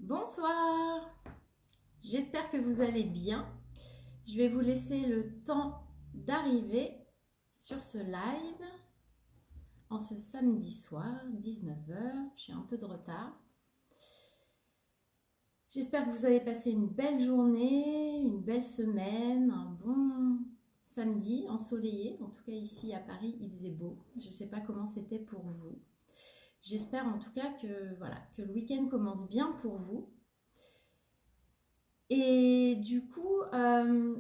Bonsoir, j'espère que vous allez bien. Je vais vous laisser le temps d'arriver sur ce live en ce samedi soir, 19h. J'ai un peu de retard. J'espère que vous avez passé une belle journée, une belle semaine, un bon samedi ensoleillé. En tout cas ici à Paris, il faisait beau. Je ne sais pas comment c'était pour vous. J'espère en tout cas que le week-end commence bien pour vous. Et du coup,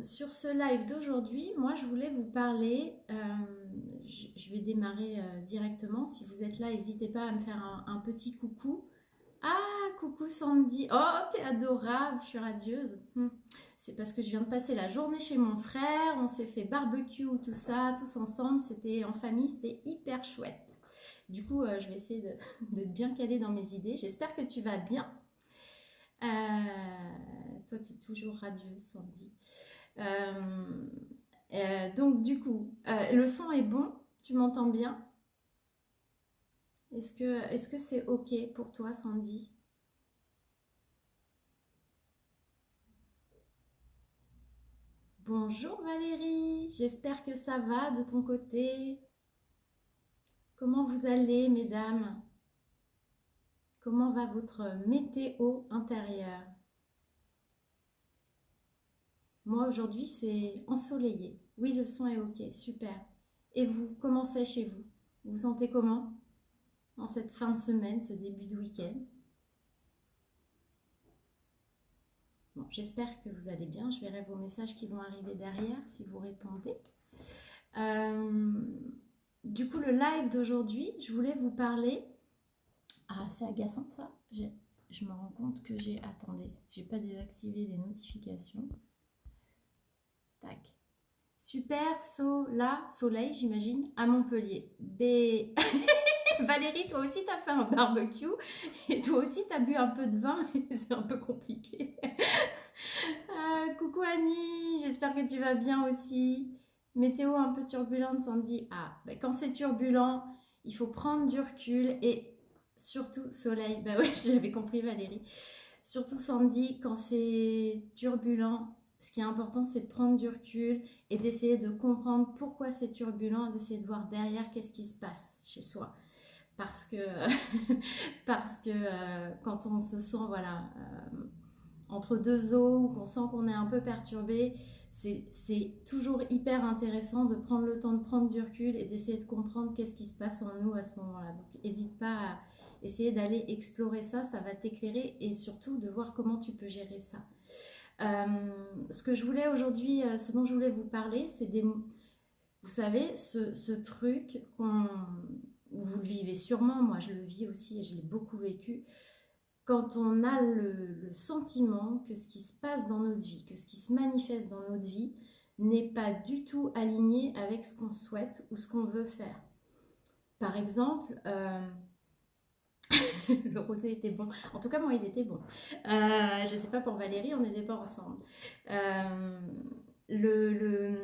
sur ce live d'aujourd'hui, moi je voulais vous parler, je vais démarrer directement. Si vous êtes là, n'hésitez pas à me faire un petit coucou. Ah, coucou Sandy, oh t'es adorable, je suis radieuse. C'est parce que je viens de passer la journée chez mon frère, on s'est fait barbecue, tout ça, tous ensemble, c'était en famille, c'était hyper chouette. Du coup, je vais essayer d'être bien calée dans mes idées, j'espère que tu vas bien. Toi, tu es toujours radieuse, Sandy. Donc, du coup, le son est bon. Tu m'entends bien? Est-ce que c'est OK pour toi, Sandy? Bonjour Valérie, j'espère que ça va de ton côté. Comment vous allez, mesdames? Comment va votre météo intérieure? Moi, aujourd'hui, c'est ensoleillé. Oui, le son est OK, super. Et vous, comment c'est chez vous? Vous vous sentez comment en cette fin de semaine, ce début de week-end? Bon, j'espère que vous allez bien. Je verrai vos messages qui vont arriver derrière si vous répondez. Euh, du coup, le live d'aujourd'hui, je voulais vous parler. Ah, c'est agaçant ça. Je me rends compte que j'ai. Attendez, j'ai pas désactivé les notifications. Tac. Super soleil, j'imagine, à Montpellier. B. Valérie, toi aussi, t'as fait un barbecue et toi aussi, t'as bu un peu de vin et c'est un peu compliqué. Coucou Annie, j'espère que tu vas bien aussi. Météo un peu turbulente, Sandy. Ah, bah quand c'est turbulent, il faut prendre du recul et surtout soleil. Bah oui, j'avais compris Valérie. Surtout Sandy, quand c'est turbulent, ce qui est important, c'est de prendre du recul et d'essayer de comprendre pourquoi c'est turbulent, d'essayer de voir derrière qu'est-ce qui se passe chez soi. Parce que, parce que quand on se sent voilà, entre deux eaux ou qu'on sent qu'on est un peu perturbé, c'est toujours hyper intéressant de prendre le temps de prendre du recul et d'essayer de comprendre qu'est-ce qui se passe en nous à ce moment-là. Donc n'hésite pas à essayer d'aller explorer ça, ça va t'éclairer et surtout de voir comment tu peux gérer ça. Ce que je voulais aujourd'hui, ce dont je voulais vous parler, c'est des... Vous savez, ce truc qu'on... Vous le vivez sûrement, moi je le vis aussi et je l'ai beaucoup vécu. Quand on a le sentiment que ce qui se passe dans notre vie, que ce qui se manifeste dans notre vie n'est pas du tout aligné avec ce qu'on souhaite ou ce qu'on veut faire. Par exemple, le rosé était bon. En tout cas, moi, il était bon. Je ne sais pas pour Valérie, on n'était pas ensemble. Euh, le,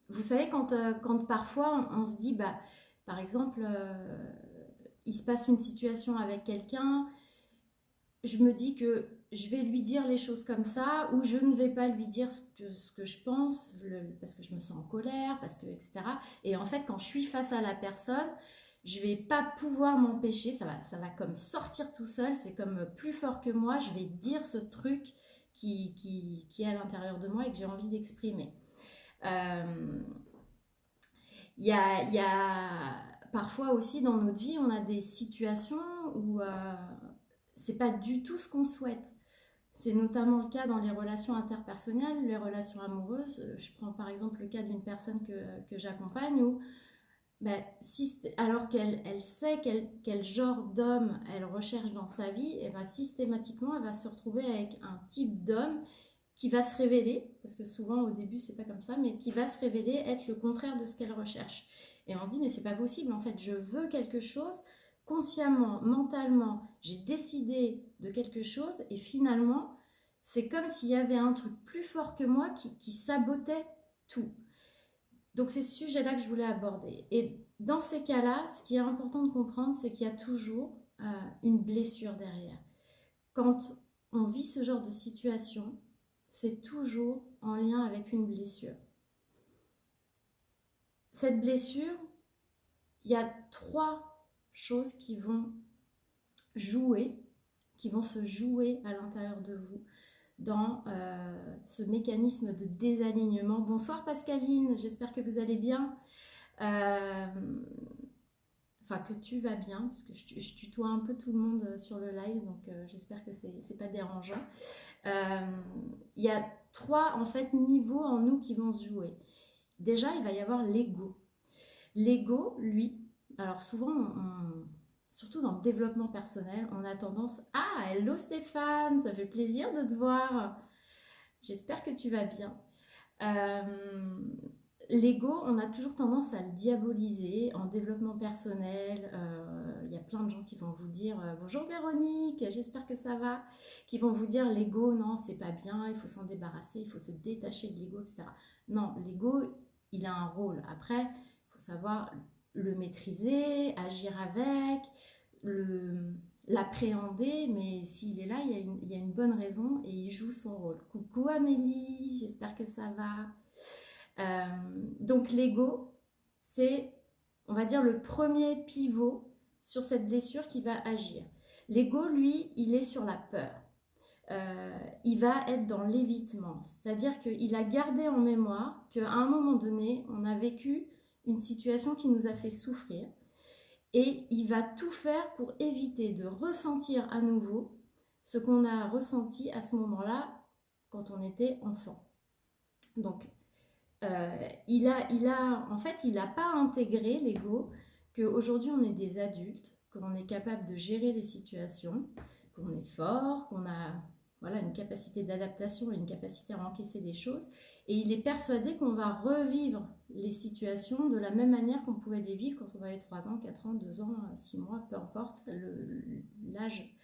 vous savez, quand parfois on se dit, bah, par exemple, il se passe une situation avec quelqu'un, je me dis que je vais lui dire les choses comme ça ou je ne vais pas lui dire ce que je pense parce que je me sens en colère, parce que etc. Et en fait, quand je suis face à la personne, je vais pas pouvoir m'empêcher, ça va comme sortir tout seul, c'est comme plus fort que moi, je vais dire ce truc qui est à l'intérieur de moi et que j'ai envie d'exprimer. Euh, il y a parfois aussi dans notre vie, on a des situations où c'est pas du tout ce qu'on souhaite. C'est notamment le cas dans les relations interpersonnelles, les relations amoureuses. Je prends par exemple le cas d'une personne que j'accompagne où, ben, alors qu'elle sait quel genre d'homme elle recherche dans sa vie, et ben, systématiquement elle va se retrouver avec un type d'homme qui va se révéler, parce que souvent au début c'est pas comme ça, mais qui va se révéler être le contraire de ce qu'elle recherche. Et on se dit mais c'est pas possible, en fait je veux quelque chose, consciemment, mentalement, j'ai décidé de quelque chose et finalement c'est comme s'il y avait un truc plus fort que moi qui sabotait tout. Donc c'est ce sujet-là que je voulais aborder. Et dans ces cas-là, ce qui est important de comprendre, c'est qu'il y a toujours une blessure derrière. quand on vit ce genre de situation, c'est toujours en lien avec une blessure. Cette blessure, il y a 3 choses qui vont se jouer à l'intérieur de vous dans ce mécanisme de désalignement. Bonsoir Pascaline, j'espère que vous allez bien. Enfin, que tu vas bien, parce que je tutoie un peu tout le monde sur le live, donc j'espère que c'est pas dérangeant. Il y a 3 en fait niveaux en nous qui vont se jouer. Déjà, il va y avoir l'ego. L'ego, lui, alors souvent, surtout dans le développement personnel, on a tendance... Ah, hello Stéphane, ça fait plaisir de te voir. J'espère que tu vas bien. L'ego, on a toujours tendance à le diaboliser en développement personnel. Il y a plein de gens qui vont vous dire bonjour Véronique, j'espère que ça va. Qui vont vous dire l'ego, non, c'est pas bien, il faut s'en débarrasser, il faut se détacher de l'ego, etc. Non, l'ego, il a un rôle. Après, il faut savoir le maîtriser, agir avec, l'appréhender, mais s'il est là, il y a une bonne raison et il joue son rôle. Coucou Amélie, j'espère que ça va. Donc l'ego, c'est, on va dire, le premier pivot sur cette blessure qui va agir. L'ego, lui, il est sur la peur. Il va être dans l'évitement, c'est-à-dire qu'il a gardé en mémoire qu'à un moment donné, on a vécu une situation qui nous a fait souffrir et il va tout faire pour éviter de ressentir à nouveau ce qu'on a ressenti à ce moment-là quand on était enfant. Donc, en fait, il n'a pas intégré l'ego qu'aujourd'hui on est des adultes, qu'on est capable de gérer les situations, qu'on est fort, qu'on a une capacité d'adaptation et une capacité à encaisser les choses. Et il est persuadé qu'on va revivre les situations de la même manière qu'on pouvait les vivre quand on avait 3 ans, 4 ans, 2 ans, 6 mois, peu importe l'âge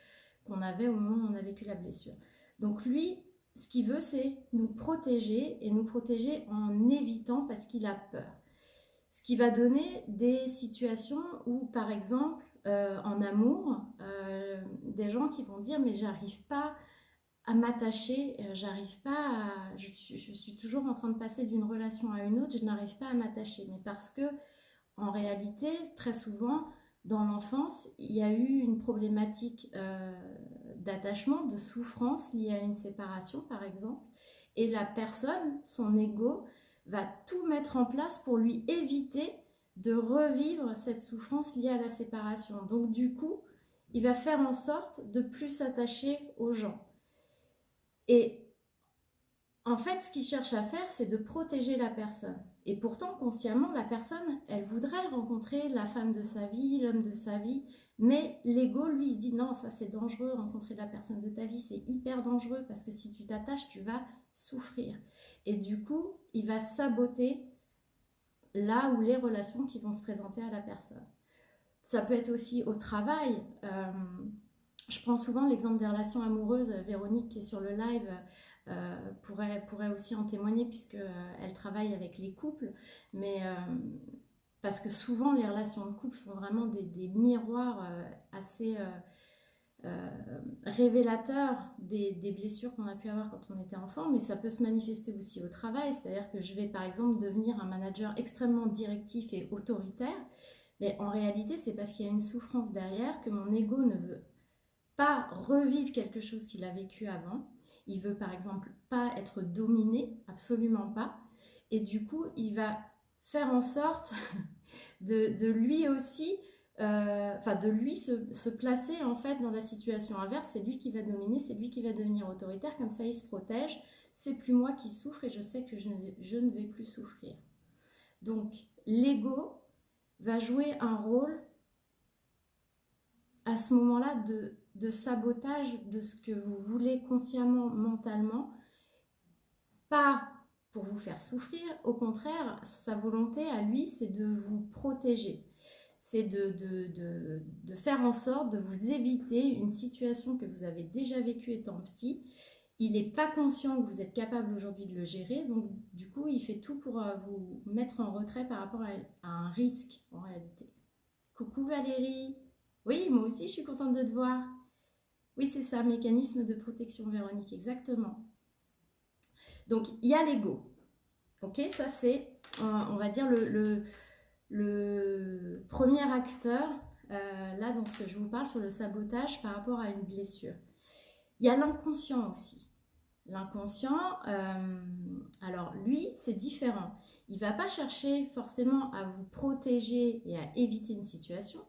qu'on avait au moment où on a vécu la blessure. Donc lui, ce qu'il veut, c'est nous protéger et nous protéger en évitant parce qu'il a peur. Ce qui va donner des situations où, par exemple, en amour, des gens qui vont dire mais j'arrive pas à m'attacher, je suis toujours en train de passer d'une relation à une autre, je n'arrive pas à m'attacher. Mais parce que, en réalité, très souvent, dans l'enfance, il y a eu une problématique d'attachement, de souffrance liée à une séparation, par exemple. Et la personne, son ego, va tout mettre en place pour lui éviter de revivre cette souffrance liée à la séparation. Donc, du coup, il va faire en sorte de plus s'attacher aux gens. Et en fait, ce qu'il cherche à faire, c'est de protéger la personne. Et pourtant, consciemment, la personne, elle voudrait rencontrer la femme de sa vie, l'homme de sa vie, mais l'ego, lui, se dit non, ça c'est dangereux, rencontrer la personne de ta vie, c'est hyper dangereux, parce que si tu t'attaches, tu vas souffrir. Et du coup, il va saboter là où les relations qui vont se présenter à la personne. Ça peut être aussi au travail. Je prends souvent l'exemple des relations amoureuses. Véronique, qui est sur le live, pourrait aussi en témoigner puisqu'elle travaille avec les couples. Mais parce que souvent, les relations de couple sont vraiment des miroirs assez révélateurs des blessures qu'on a pu avoir quand on était enfant. Mais ça peut se manifester aussi au travail. C'est-à-dire que je vais, par exemple, devenir un manager extrêmement directif et autoritaire. Mais en réalité, c'est parce qu'il y a une souffrance derrière, que mon ego ne veut pas revivre quelque chose qu'il a vécu avant. Il veut par exemple pas être dominé, absolument pas. Et du coup, il va faire en sorte de lui aussi, de lui se placer en fait dans la situation inverse. C'est lui qui va dominer, c'est lui qui va devenir autoritaire. Comme ça, il se protège. C'est plus moi qui souffre et je sais que je ne vais plus souffrir. Donc, l'ego va jouer un rôle à ce moment-là de sabotage de ce que vous voulez consciemment, mentalement, pas pour vous faire souffrir, au contraire, sa volonté à lui, c'est de vous protéger. C'est de faire en sorte de vous éviter une situation que vous avez déjà vécue étant petit. Il n'est pas conscient que vous êtes capable aujourd'hui de le gérer, donc du coup, il fait tout pour vous mettre en retrait par rapport à un risque en réalité. Coucou Valérie! Oui, moi aussi, je suis contente de te voir. Oui, c'est ça, mécanisme de protection, Véronique, exactement. Donc, il y a l'ego. Ok, ça c'est, on va dire, le premier acteur, là, dans ce que je vous parle sur le sabotage par rapport à une blessure. Il y a l'inconscient aussi. L'inconscient, alors lui, c'est différent. Il ne va pas chercher forcément à vous protéger et à éviter une situation.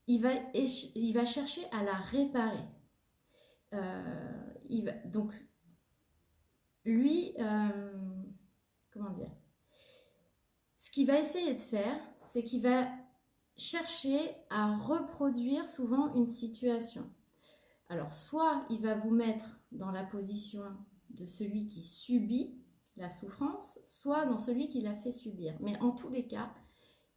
Il va chercher à la réparer. Donc, lui, comment dire, ce qu'il va essayer de faire, c'est qu'il va chercher à reproduire souvent une situation. Alors, soit il va vous mettre dans la position de celui qui subit la souffrance, soit dans celui qui la fait subir. Mais en tous les cas,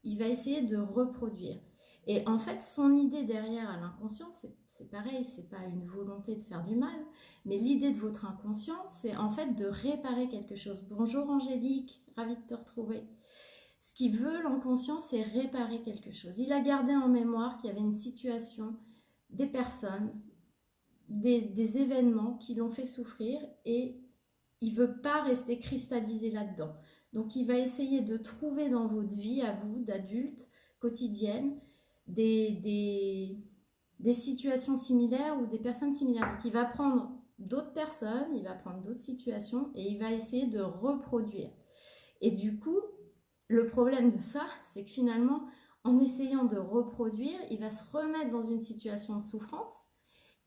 il va essayer de reproduire. Et en fait, son idée derrière à l'inconscient, c'est pareil, c'est pas une volonté de faire du mal, mais l'idée de votre inconscient, c'est en fait de réparer quelque chose. Bonjour Angélique, ravie de te retrouver. Ce qu'il veut, l'inconscient, c'est réparer quelque chose. Il a gardé en mémoire qu'il y avait une situation, des personnes, des événements qui l'ont fait souffrir et il ne veut pas rester cristallisé là-dedans. Donc il va essayer de trouver dans votre vie, à vous, d'adulte, quotidienne, des situations similaires ou des personnes similaires. Donc il va prendre d'autres personnes, il va prendre d'autres situations et il va essayer de reproduire. Et du coup, le problème de ça, c'est que finalement, en essayant de reproduire, il va se remettre dans une situation de souffrance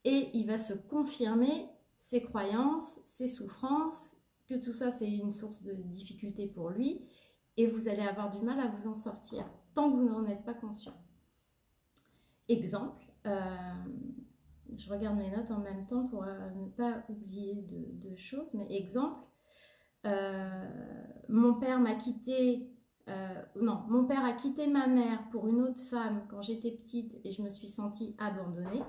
et il va se confirmer ses croyances, ses souffrances, que tout ça c'est une source de difficulté pour lui et vous allez avoir du mal à vous en sortir tant que vous n'en êtes pas conscient. Exemple, je regarde mes notes en même temps pour ne pas oublier de choses, mais exemple, mon père m'a quitté, mon père a quitté ma mère pour une autre femme quand j'étais petite et je me suis sentie abandonnée.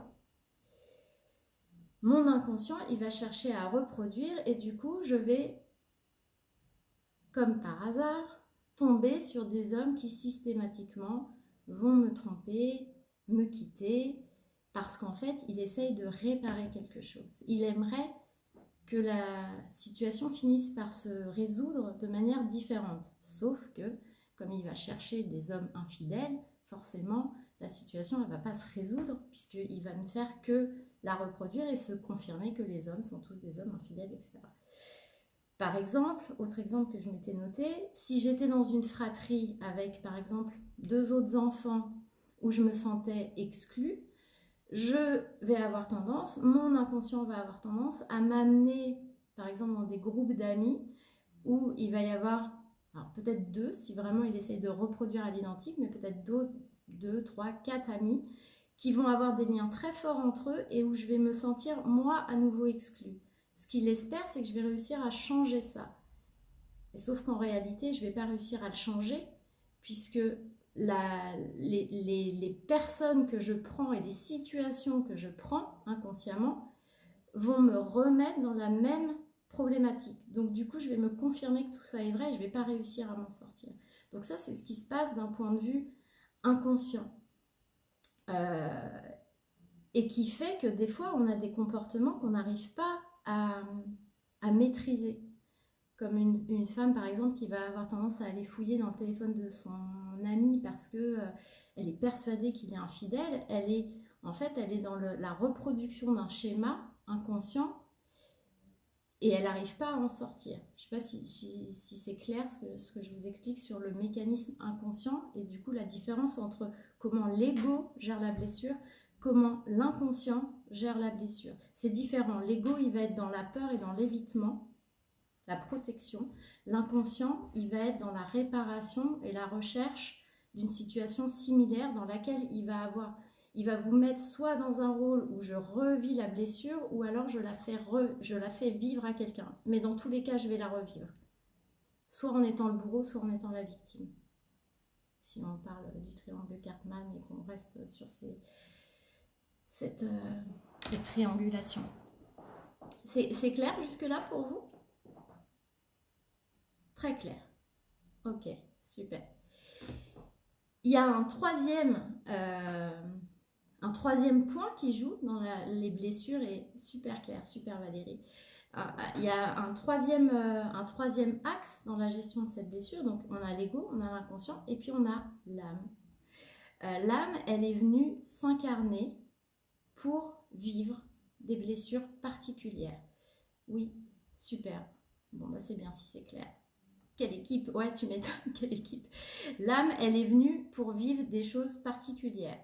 Mon inconscient, il va chercher à reproduire et du coup, je vais, comme par hasard, tomber sur des hommes qui systématiquement vont me tromper, me quitter, parce qu'en fait, il essaye de réparer quelque chose. Il aimerait que la situation finisse par se résoudre de manière différente. Sauf que, comme il va chercher des hommes infidèles, forcément, la situation ne va pas se résoudre, puisqu'il va ne faire que la reproduire et se confirmer que les hommes sont tous des hommes infidèles, etc. Par exemple, autre exemple que je m'étais noté, si j'étais dans une fratrie avec, par exemple, 2 autres enfants où je me sentais exclue, je vais avoir tendance, mon inconscient va avoir tendance à m'amener, par exemple, dans des groupes d'amis où il va y avoir, alors peut-être 2, si vraiment il essaye de reproduire à l'identique, mais peut-être 2, 3, 4 amis qui vont avoir des liens très forts entre eux et où je vais me sentir, moi, à nouveau exclue. Ce qu'il espère, c'est que je vais réussir à changer ça. Et sauf qu'en réalité, je ne vais pas réussir à le changer, puisque les personnes que je prends et les situations que je prends inconsciemment vont me remettre dans la même problématique. Donc du coup, je vais me confirmer que tout ça est vrai et je ne vais pas réussir à m'en sortir. Donc ça, c'est ce qui se passe d'un point de vue inconscient. Et qui fait que des fois, on a des comportements qu'on n'arrive pas à maîtriser. Comme une femme, par exemple, qui va avoir tendance à aller fouiller dans le téléphone de son ami parce que elle est persuadée qu'il est infidèle. Elle est dans la reproduction d'un schéma inconscient et elle n'arrive pas à en sortir. Je ne sais pas si c'est clair ce que je vous explique sur le mécanisme inconscient et du coup la différence entre comment l'ego gère la blessure, comment l'inconscient gère la blessure. C'est différent. L'ego, il va être dans la peur et dans l'évitement, la protection. L'inconscient, il va être dans la réparation et la recherche d'une situation similaire dans laquelle il va vous mettre soit dans un rôle où je revis la blessure ou alors je la fais vivre à quelqu'un. Mais dans tous les cas, je vais la revivre. Soit en étant le bourreau, soit en étant la victime. Si on parle du triangle Cartman et qu'on reste sur cette triangulation. C'est clair jusque-là pour vous ? Très clair. Ok, super. Il y a un troisième un troisième point qui joue dans les blessures est super clair, super Valérie. Il y a un troisième axe dans la gestion de cette blessure. Donc on a l'ego, on a l'inconscient et puis on a l'âme. L'âme, elle est venue s'incarner pour vivre des blessures particulières. Oui, super. Bon, bah c'est bien si c'est clair. Quelle équipe? Ouais, tu m'étonnes, quelle équipe. L'âme, elle est venue pour vivre des choses particulières.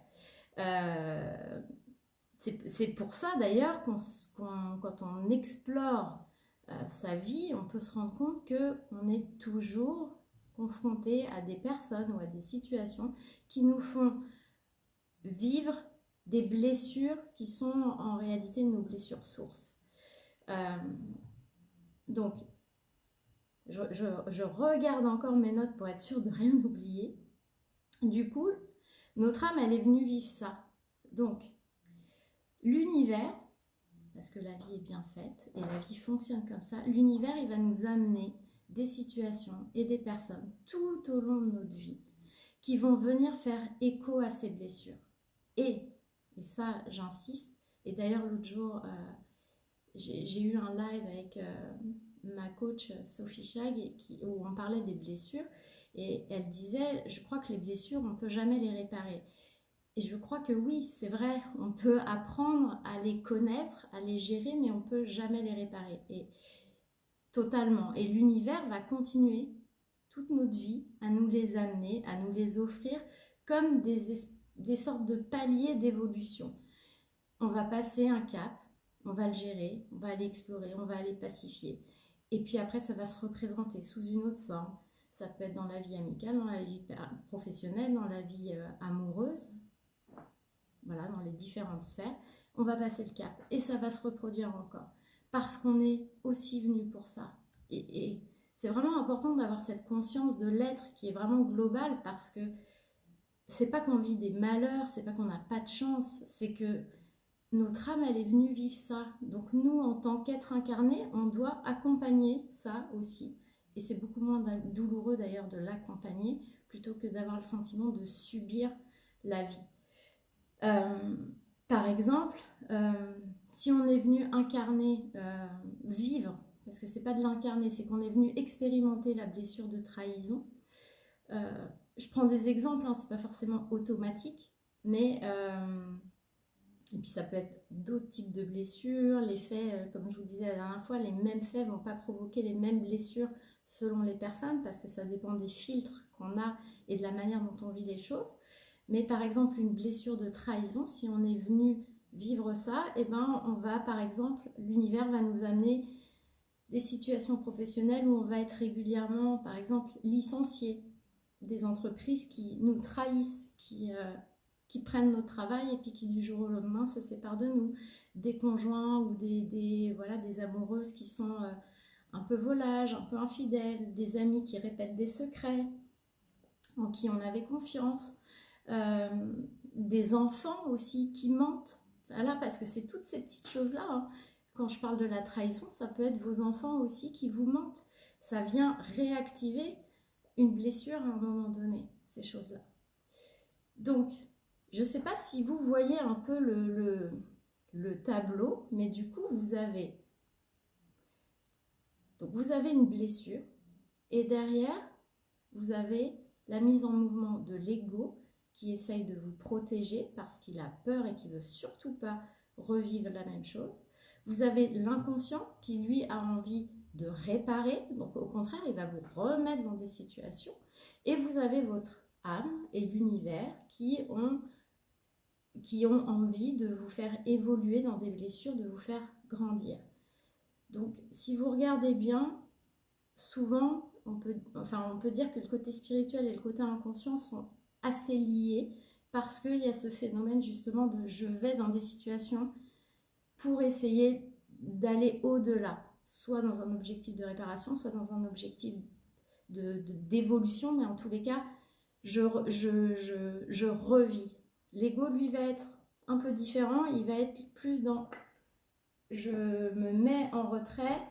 C'est pour ça d'ailleurs quand on explore sa vie, on peut se rendre compte qu'on est toujours confronté à des personnes ou à des situations qui nous font vivre des blessures qui sont en réalité nos blessures sources. Donc, je regarde encore mes notes pour être sûre de rien oublier. Du coup, notre âme, elle est venue vivre ça. Donc, l'univers, parce que la vie est bien faite et la vie fonctionne comme ça, l'univers, il va nous amener des situations et des personnes tout au long de notre vie qui vont venir faire écho à ces blessures. Et ça, j'insiste, et d'ailleurs l'autre jour, j'ai eu un live avec ma coach Sophie Chag où on parlait des blessures et elle disait, je crois que les blessures, on ne peut jamais les réparer. Et je crois que oui, c'est vrai, on peut apprendre à les connaître, à les gérer, mais on ne peut jamais les réparer. Et totalement. Et l'univers va continuer toute notre vie à nous les amener, à nous les offrir comme des sortes de paliers d'évolution. On va passer un cap, on va le gérer, on va aller explorer, on va aller pacifier. Et puis après, ça va se représenter sous une autre forme. Ça peut être dans la vie amicale, dans la vie professionnelle, dans la vie amoureuse. Voilà, dans les différentes sphères. On va passer le cap et ça va se reproduire encore. Parce qu'on est aussi venu pour ça. Et c'est vraiment important d'avoir cette conscience de l'être qui est vraiment globale parce que c'est pas qu'on vit des malheurs, c'est pas qu'on n'a pas de chance, c'est que notre âme, elle est venue vivre ça. Donc nous, en tant qu'être incarné, on doit accompagner ça aussi. Et c'est beaucoup moins douloureux d'ailleurs de l'accompagner plutôt que d'avoir le sentiment de subir la vie. Par exemple, si on est venu incarner, vivre, parce que c'est pas de l'incarner, c'est qu'on est venu expérimenter la blessure de trahison. Je prends des exemples, hein, c'est pas forcément automatique, mais et puis ça peut être d'autres types de blessures, les faits, comme je vous disais la dernière fois, les mêmes faits vont pas provoquer les mêmes blessures selon les personnes parce que ça dépend des filtres qu'on a et de la manière dont on vit les choses. Mais par exemple, une blessure de trahison, si on est venu vivre ça, et ben on va par exemple, l'univers va nous amener des situations professionnelles où on va être régulièrement, par exemple, licencié, des entreprises qui nous trahissent, qui prennent notre travail et puis qui du jour au lendemain se séparent de nous, des conjoints ou des amoureuses qui sont un peu volages, un peu infidèles, des amis qui répètent des secrets, en qui on avait confiance, des enfants aussi qui mentent, voilà, parce que c'est toutes ces petites choses-là, hein. Quand je parle de la trahison, ça peut être vos enfants aussi qui vous mentent, ça vient réactiver une blessure à un moment donné, ces choses-là. Donc, je ne sais pas si vous voyez un peu le tableau, mais du coup, vous avez une blessure et derrière, vous avez la mise en mouvement de l'ego qui essaye de vous protéger parce qu'il a peur et qui ne veut surtout pas revivre la même chose. Vous avez l'inconscient qui, lui, a envie de réparer, donc au contraire, il va vous remettre dans des situations. Et vous avez votre âme et l'univers qui ont envie de vous faire évoluer dans des blessures, de vous faire grandir. Donc, si vous regardez bien, souvent, on peut dire que le côté spirituel et le côté inconscient sont assez liés parce qu'il y a ce phénomène justement de je vais dans des situations pour essayer d'aller au-delà, soit dans un objectif de réparation, soit dans un objectif d'évolution, mais en tous les cas, je revis. L'ego, lui, va être un peu différent, il va être plus dans je me mets en retrait,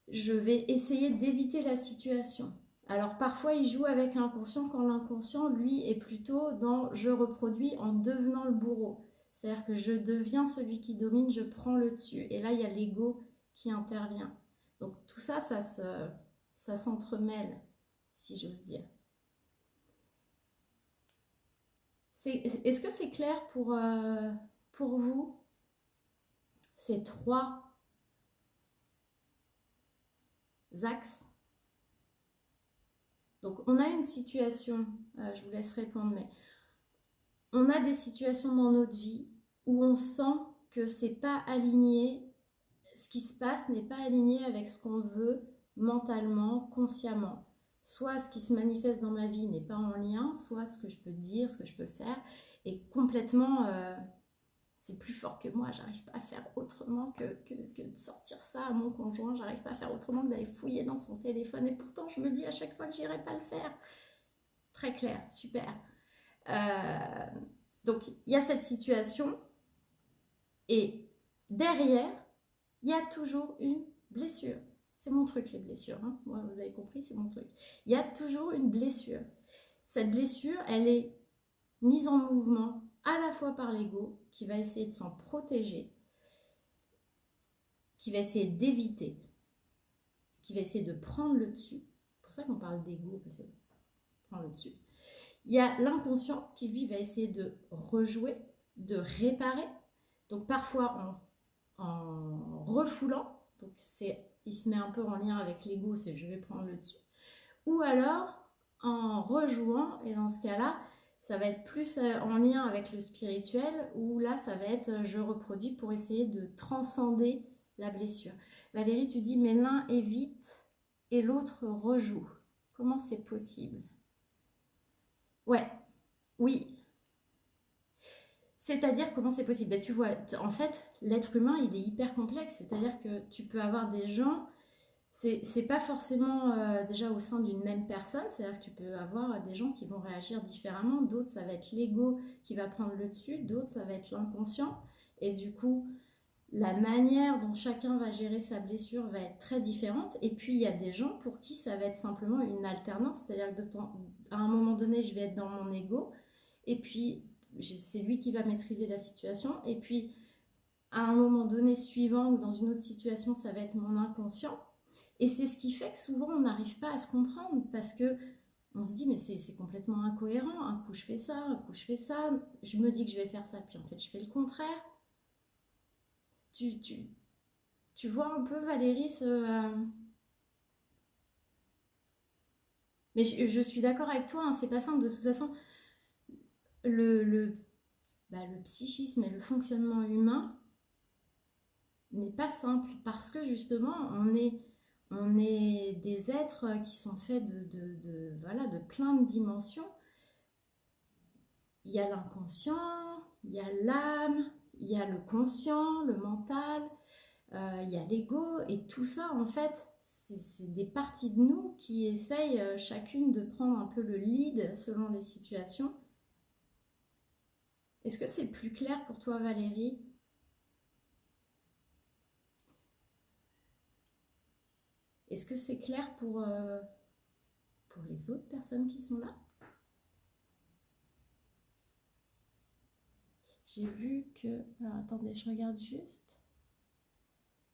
je vais essayer d'éviter la situation. Alors parfois il joue avec l'inconscient quand l'inconscient lui est plutôt dans je reproduis en devenant le bourreau. C'est-à-dire que je deviens celui qui domine, je prends le dessus. Et là, il y a l'ego qui intervient. Donc tout ça, ça s'entremêle, si j'ose dire. Est-ce que c'est clair pour vous, ces trois axes? Donc on a une situation, je vous laisse répondre, mais on a des situations dans notre vie où on sent que c'est pas aligné, ce qui se passe n'est pas aligné avec ce qu'on veut mentalement, consciemment. Soit ce qui se manifeste dans ma vie n'est pas en lien, soit ce que je peux dire, ce que je peux faire est complètement... c'est plus fort que moi, j'arrive pas à faire autrement que de sortir ça à mon conjoint, j'arrive pas à faire autrement que d'aller fouiller dans son téléphone, et pourtant je me dis à chaque fois que j'irai pas le faire. Très clair, super. Donc il y a cette situation, et derrière, il y a toujours une blessure. C'est mon truc, les blessures, hein. Moi, vous avez compris, c'est mon truc. Il y a toujours une blessure. Cette blessure, elle est mise en mouvement à la fois par l'ego, qui va essayer de s'en protéger, qui va essayer d'éviter, qui va essayer de prendre le dessus. C'est pour ça qu'on parle d'ego, parce que prendre le dessus. Il y a l'inconscient qui, lui, va essayer de rejouer, de réparer. Donc parfois en refoulant, donc il se met un peu en lien avec l'ego, c'est je vais prendre le dessus. Ou alors en rejouant, et dans ce cas-là, ça va être plus en lien avec le spirituel, où là, ça va être je reproduis pour essayer de transcender la blessure. Valérie, tu dis, mais l'un évite et l'autre rejoue. Comment c'est possible? Ouais, oui. C'est-à-dire, comment c'est possible? Ben, tu vois, en fait, l'être humain, il est hyper complexe. C'est-à-dire que tu peux avoir des gens... C'est pas forcément déjà au sein d'une même personne, c'est-à-dire que tu peux avoir des gens qui vont réagir différemment, d'autres ça va être l'ego qui va prendre le dessus, d'autres ça va être l'inconscient, et du coup la manière dont chacun va gérer sa blessure va être très différente, et puis il y a des gens pour qui ça va être simplement une alternance, c'est-à-dire que à un moment donné je vais être dans mon ego, et puis c'est lui qui va maîtriser la situation, et puis à un moment donné suivant ou dans une autre situation ça va être mon inconscient. Et c'est ce qui fait que souvent on n'arrive pas à se comprendre parce que on se dit mais c'est complètement incohérent, un coup je fais ça, un coup je fais ça, je me dis que je vais faire ça, puis en fait je fais le contraire. Tu vois un peu Valérie Mais je suis d'accord avec toi, hein, c'est pas simple de toute façon. Le psychisme et le fonctionnement humain n'est pas simple parce que justement on est des êtres qui sont faits voilà, de plein de dimensions. Il y a l'inconscient, il y a l'âme, il y a le conscient, le mental, il y a l'ego, et tout ça en fait c'est des parties de nous qui essayent chacune de prendre un peu le lead selon les situations. Est-ce que c'est plus clair pour toi Valérie? Est-ce que c'est clair pour les autres personnes qui sont là? J'ai vu que... Alors, attendez, je regarde juste.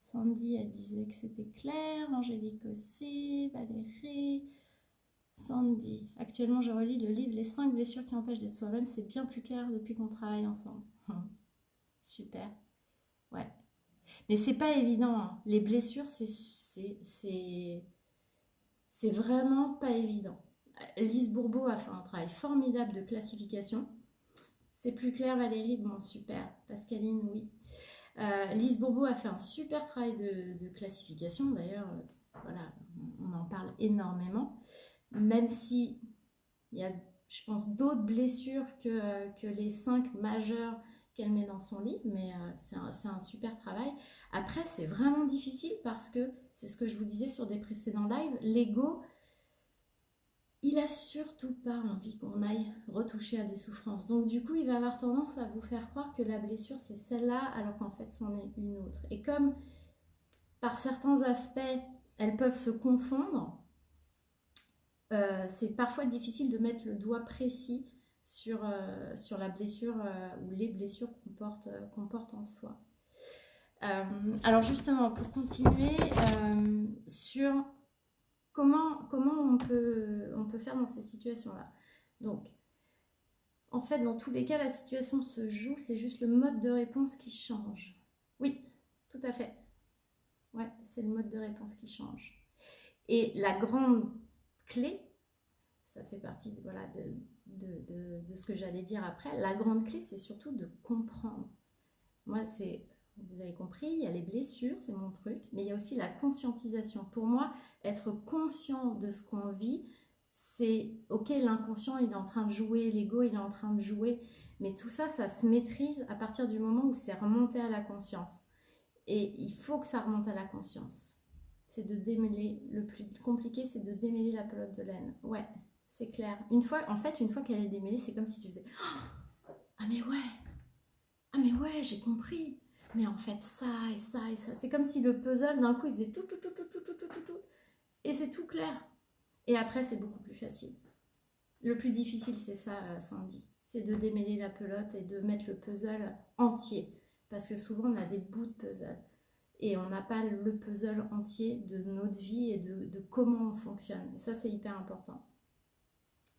Sandy, elle disait que c'était clair. Angélique aussi. Valérie. Sandy. Actuellement, je relis le livre Les 5 blessures qui empêchent d'être soi-même. C'est bien plus clair depuis qu'on travaille ensemble. Super. Ouais. Mais c'est pas évident, hein. Les blessures, c'est vraiment pas évident. Lise Bourbeau a fait un travail formidable de classification. C'est plus clair, Valérie? Bon, super. Pascaline, oui. Lise Bourbeau a fait un super travail de classification. D'ailleurs, voilà, on en parle énormément. Même si il y a, je pense, d'autres blessures que les 5 majeures qu'elle met dans son livre, mais c'est un super travail. Après, c'est vraiment difficile parce que, c'est ce que je vous disais sur des précédents lives, l'ego, il a surtout pas envie qu'on aille retoucher à des souffrances. Donc du coup, il va avoir tendance à vous faire croire que la blessure, c'est celle-là, alors qu'en fait, c'en est une autre. Et comme, par certains aspects, elles peuvent se confondre, c'est parfois difficile de mettre le doigt précis sur la blessure ou les blessures qu'on porte en soi. Alors justement, pour continuer sur comment on peut faire dans ces situations-là. Donc, en fait, dans tous les cas, la situation se joue, c'est juste le mode de réponse qui change. Oui, tout à fait. Ouais, c'est le mode de réponse qui change. Et la grande clé, ça fait partie voilà, de ce que j'allais dire après, la grande clé, c'est surtout de comprendre. Moi, vous avez compris, il y a les blessures, c'est mon truc, mais il y a aussi la conscientisation. Pour moi, être conscient de ce qu'on vit, c'est ok, l'inconscient il est en train de jouer, l'ego il est en train de jouer, mais tout ça, ça se maîtrise à partir du moment où c'est remonté à la conscience. Et il faut que ça remonte à la conscience. C'est de démêler, le plus compliqué c'est de démêler la pelote de laine. Ouais, c'est clair. Une fois qu'elle est démêlée, c'est comme si tu faisais ah mais ouais, j'ai compris. Mais en fait ça et ça et ça. C'est comme si le puzzle d'un coup il faisait tout. Et c'est tout clair. Et après, c'est beaucoup plus facile. Le plus difficile, c'est ça, Sandy. C'est de démêler la pelote et de mettre le puzzle entier. Parce que souvent, on a des bouts de puzzle. Et on n'a pas le puzzle entier de notre vie et de comment on fonctionne. Et ça, c'est hyper important.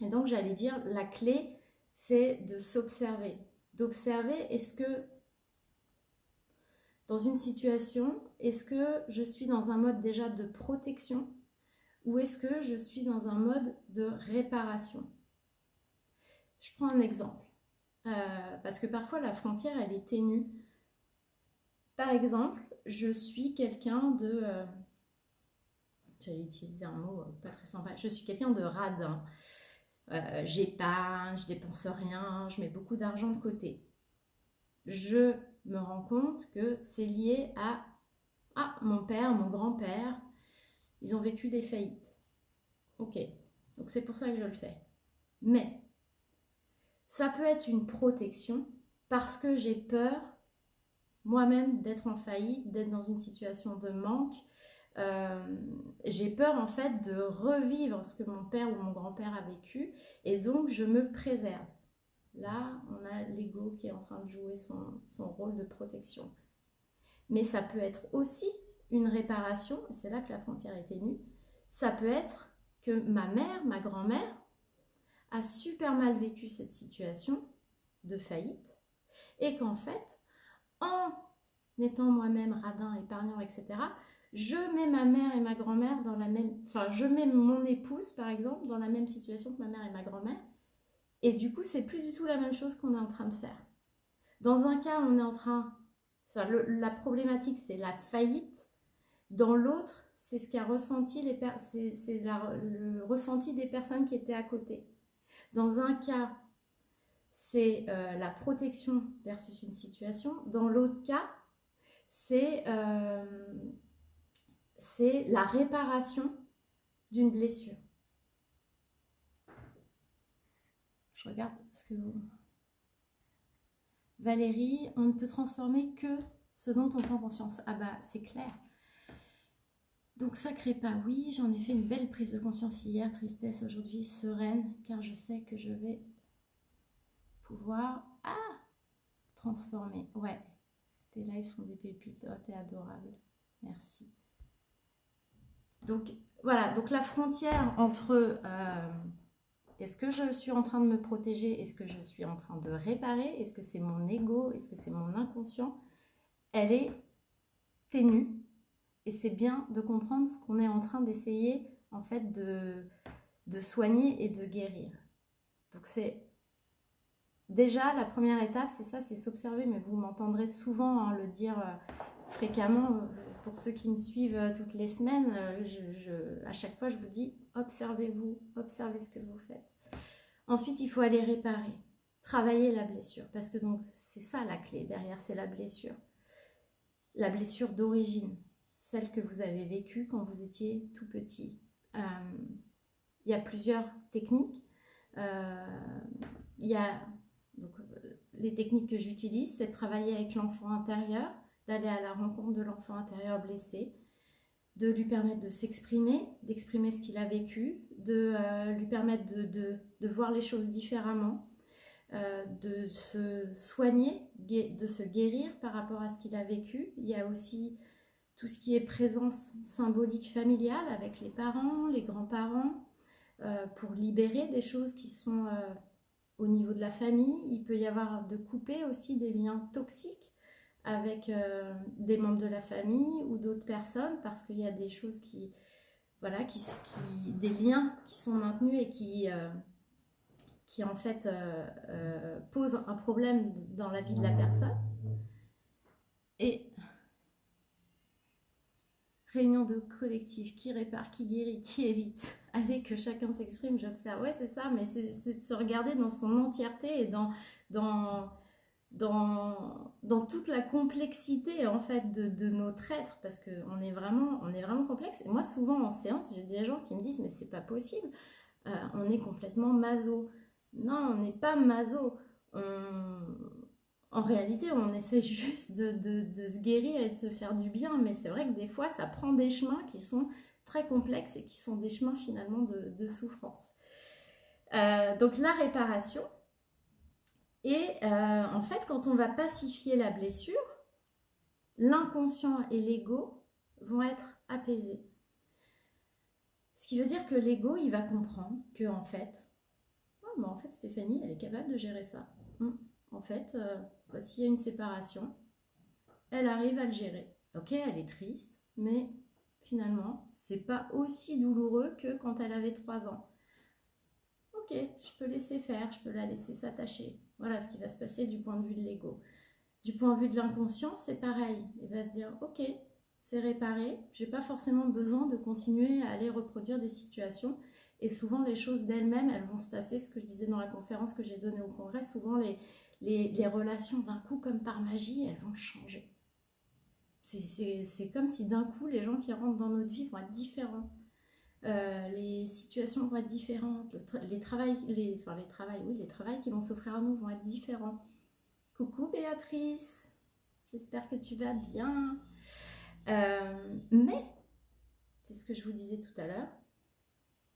Et donc, j'allais dire, la clé, c'est de s'observer. D'observer, est-ce que, dans une situation, est-ce que je suis dans un mode déjà de protection ou est-ce que je suis dans un mode de réparation? Je prends un exemple, parce que parfois la frontière, elle est ténue. Par exemple, je suis quelqu'un de... j'allais utiliser un mot pas très sympa. Je suis quelqu'un de radin. J'épargne, je dépense rien, je mets beaucoup d'argent de côté. Je me rends compte que c'est lié à mon père, mon grand-père. Ils ont vécu des faillites. Ok, donc c'est pour ça que je le fais. Mais ça peut être une protection parce que j'ai peur moi-même d'être en faillite, d'être dans une situation de manque. J'ai peur en fait de revivre ce que mon père ou mon grand-père a vécu et donc je me préserve. Là, on a l'ego qui est en train de jouer son rôle de protection. Mais ça peut être aussi une réparation, et c'est là que la frontière est ténue. Ça peut être que ma mère, ma grand-mère, a super mal vécu cette situation de faillite et qu'en fait, en étant moi-même radin, épargnant, etc., je mets ma mère et ma grand-mère dans la même... Enfin, je mets mon épouse, par exemple, dans la même situation que ma mère et ma grand-mère. Et du coup, c'est plus du tout la même chose qu'on est en train de faire. Dans un cas, on est en train... la problématique, c'est la faillite. Dans l'autre, c'est ce qu'a ressenti le ressenti des personnes qui étaient à côté. Dans un cas, c'est la protection versus une situation. Dans l'autre cas, c'est la réparation d'une blessure. Je regarde ce que vous... Valérie, on ne peut transformer que ce dont on prend conscience. Ah bah, c'est clair. Donc ça crée pas, oui, j'en ai fait une belle prise de conscience hier, tristesse aujourd'hui, sereine, car je sais que je vais pouvoir transformer. Ouais, tes lives sont des pépites, oh, t'es adorable, merci. Donc voilà, donc la frontière entre est-ce que je suis en train de me protéger, est-ce que je suis en train de réparer, est-ce que c'est mon ego, est-ce que c'est mon inconscient, elle est ténue. Et c'est bien de comprendre ce qu'on est en train d'essayer en fait de soigner et de guérir. Donc c'est déjà la première étape, c'est ça, c'est s'observer. Mais vous m'entendrez souvent le dire fréquemment. Pour ceux qui me suivent toutes les semaines, à chaque fois je vous dis observez-vous, observez ce que vous faites. Ensuite il faut aller réparer, travailler la blessure, parce que donc c'est ça la clé derrière, c'est la blessure d'origine. Celle que vous avez vécue quand vous étiez tout petit. Il y a plusieurs techniques. Il y a donc, les techniques que j'utilise, c'est de travailler avec l'enfant intérieur, d'aller à la rencontre de l'enfant intérieur blessé, de lui permettre de s'exprimer, d'exprimer ce qu'il a vécu, de lui permettre de voir les choses différemment, de se soigner, de se guérir par rapport à ce qu'il a vécu. Il y a aussi tout ce qui est présence symbolique familiale avec les parents, les grands-parents, pour libérer des choses qui sont au niveau de la famille. Il peut y avoir de couper aussi des liens toxiques avec des membres de la famille ou d'autres personnes, parce qu'il y a des choses qui, voilà, des liens qui sont maintenus et qui en fait posent un problème dans la vie de la personne. Et réunion de collectif, qui répare, qui guérit, qui évite. Allez, que chacun s'exprime, j'observe. Ouais, c'est ça, mais c'est de se regarder dans son entièreté et dans toute la complexité en fait de notre être, parce qu'on est vraiment complexe. Et moi, souvent en séance, j'ai des gens qui me disent mais c'est pas possible, on est complètement maso. Non, on n'est pas maso. En réalité, on essaie juste de se guérir et de se faire du bien, mais c'est vrai que des fois, ça prend des chemins qui sont très complexes et qui sont des chemins finalement de souffrance. Donc la réparation, et en fait, quand on va pacifier la blessure, l'inconscient et l'ego vont être apaisés. Ce qui veut dire que l'ego, il va comprendre que en fait, oh, en fait Stéphanie, elle est capable de gérer ça. En fait, s'il y a une séparation, elle arrive à le gérer. Ok, elle est triste, mais finalement, c'est pas aussi douloureux que quand elle avait 3 ans. Ok, je peux laisser faire, je peux la laisser s'attacher. Voilà ce qui va se passer du point de vue de l'ego. Du point de vue de l'inconscient, c'est pareil. Il va se dire, ok, c'est réparé, j'ai pas forcément besoin de continuer à aller reproduire des situations. Et souvent, les choses d'elles-mêmes, elles vont se tasser. Ce que je disais dans la conférence que j'ai donnée au congrès, souvent les relations d'un coup, comme par magie, elles vont changer. C'est comme si d'un coup, les gens qui rentrent dans notre vie vont être différents. Les situations vont être différentes. Les travails qui vont s'offrir à nous vont être différents. Coucou Béatrice, j'espère que tu vas bien. Mais, c'est ce que je vous disais tout à l'heure,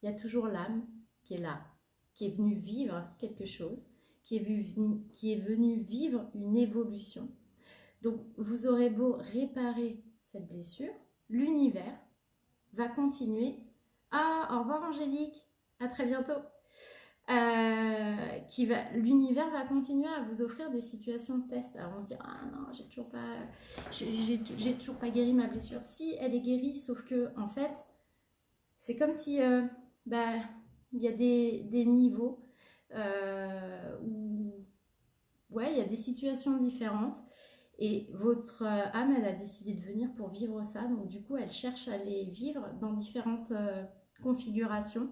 il y a toujours l'âme qui est là, qui est venue vivre quelque chose, qui est venue vivre une évolution. Donc, vous aurez beau réparer cette blessure, l'univers va continuer. Ah, au revoir Angélique, à très bientôt. L'univers va continuer à vous offrir des situations de test. Alors on se dit ah non, j'ai toujours pas guéri ma blessure. Si, elle est guérie, sauf que en fait c'est comme si il y a des niveaux où ouais, il y a des situations différentes et votre âme, elle a décidé de venir pour vivre ça. Donc du coup, elle cherche à les vivre dans différentes configurations.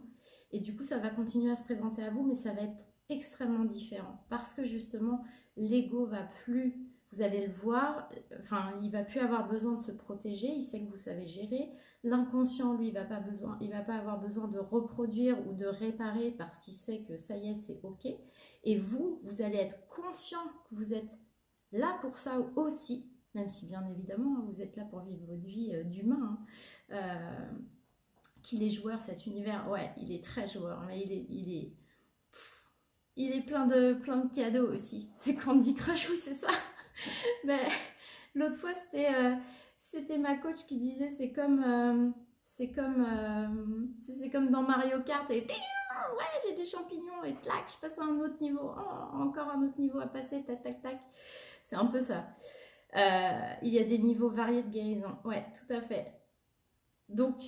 Et du coup, ça va continuer à se présenter à vous, mais ça va être extrêmement différent. Parce que justement, l'ego va plus, vous allez le voir, enfin, il va plus avoir besoin de se protéger, il sait que vous savez gérer. L'inconscient, lui, il va pas avoir besoin de reproduire ou de réparer parce qu'il sait que ça y est, c'est ok. Et vous allez être conscient que vous êtes là pour ça aussi, même si bien évidemment, vous êtes là pour vivre votre vie d'humain. Qu'il est joueur cet univers, ouais, il est très joueur, mais il est plein de cadeaux aussi. C'est Candy Crush, oui, c'est ça. Mais l'autre fois, c'était ma coach qui disait c'est comme dans Mario Kart et ouais, j'ai des champignons et clac, je passe à un autre niveau. Oh, encore un autre niveau à passer, tac, tac, tac. C'est un peu ça. Il y a des niveaux variés de guérison. Ouais, tout à fait. Donc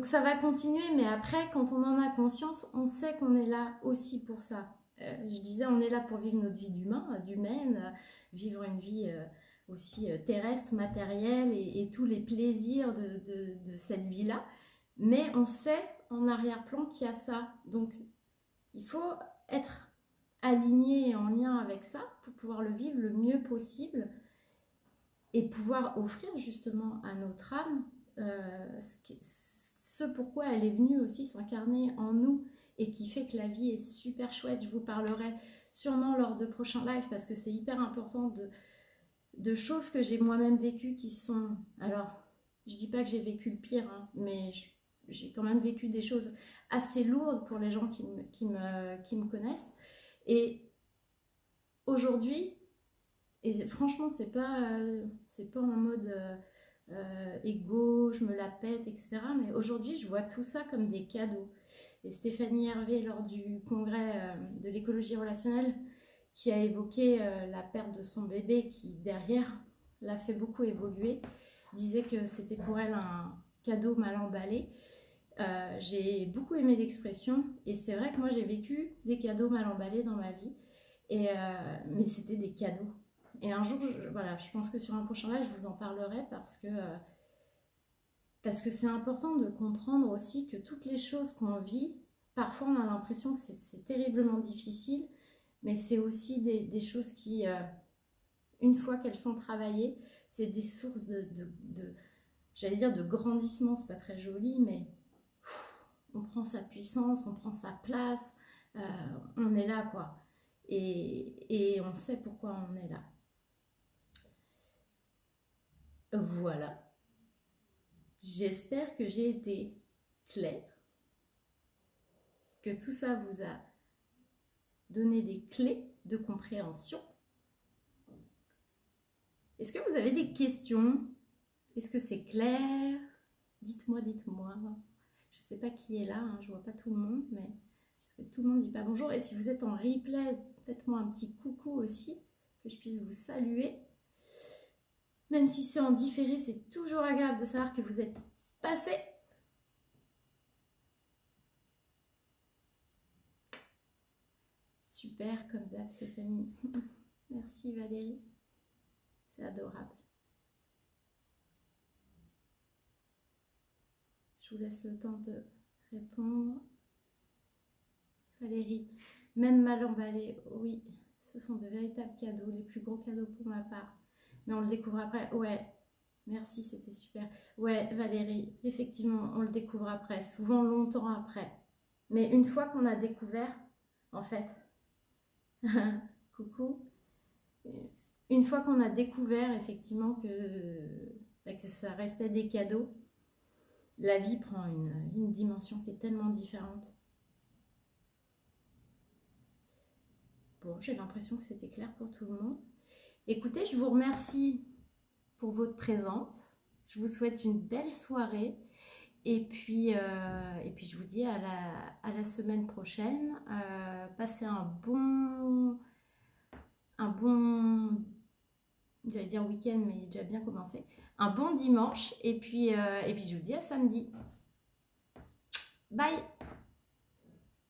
ça va continuer, mais après, quand on en a conscience, on sait qu'on est là aussi pour ça. Je disais, on est là pour vivre notre vie d'humaine, vivre une vie aussi terrestre, matérielle et tous les plaisirs de cette vie-là. Mais on sait en arrière-plan qu'il y a ça. Donc il faut être aligné et en lien avec ça pour pouvoir le vivre le mieux possible et pouvoir offrir justement à notre âme ce pourquoi elle est venue aussi s'incarner en nous et qui fait que la vie est super chouette. Je vous parlerai sûrement lors de prochains lives parce que c'est hyper important de choses que j'ai moi-même vécues qui sont... Alors, je dis pas que j'ai vécu le pire, hein, mais j'ai quand même vécu des choses assez lourdes pour les gens qui me connaissent. Et aujourd'hui, et franchement, c'est pas en mode égo, je me la pète, etc. Mais aujourd'hui, je vois tout ça comme des cadeaux. Et Stéphanie Hervé, lors du congrès de l'écologie relationnelle, qui a évoqué la perte de son bébé, qui derrière l'a fait beaucoup évoluer, disait que c'était pour elle un cadeau mal emballé. J'ai beaucoup aimé l'expression, et c'est vrai que moi j'ai vécu des cadeaux mal emballés dans ma vie, mais c'était des cadeaux. Et un jour, voilà, je pense que sur un prochain live, je vous en parlerai parce que c'est important de comprendre aussi que toutes les choses qu'on vit, parfois on a l'impression que c'est terriblement difficile, mais c'est aussi des choses qui, une fois qu'elles sont travaillées, c'est des sources j'allais dire de grandissement, c'est pas très joli, mais on prend sa puissance, on prend sa place, on est là quoi. Et on sait pourquoi on est là. Voilà. J'espère que j'ai été claire, que tout ça vous a donné des clés de compréhension. Est-ce que vous avez des questions? Est-ce que c'est clair? Dites-moi, dites-moi. Je ne sais pas qui est là, hein, je ne vois pas tout le monde, mais parce que tout le monde ne dit pas bonjour. Et si vous êtes en replay, faites-moi un petit coucou aussi, que je puisse vous saluer. Même si c'est en différé, c'est toujours agréable de savoir que vous êtes passé. Super, comme d'hab, Stéphanie. Merci Valérie. C'est adorable. Je vous laisse le temps de répondre. Valérie, même mal emballé, oui, ce sont de véritables cadeaux, les plus gros cadeaux pour ma part. Mais on le découvre après. Ouais, merci, c'était super. Ouais, Valérie, effectivement, on le découvre après, souvent longtemps après. Mais une fois qu'on a découvert, en fait, coucou, une fois qu'on a découvert effectivement que ça restait des cadeaux, la vie prend une dimension qui est tellement différente. Bon, j'ai l'impression que c'était clair pour tout le monde. Écoutez, je vous remercie pour votre présence. Je vous souhaite une belle soirée. Et puis je vous dis à la semaine prochaine. Passez un bon, j'allais dire week-end, mais il est déjà bien commencé. Un bon dimanche. Et puis je vous dis à samedi. Bye!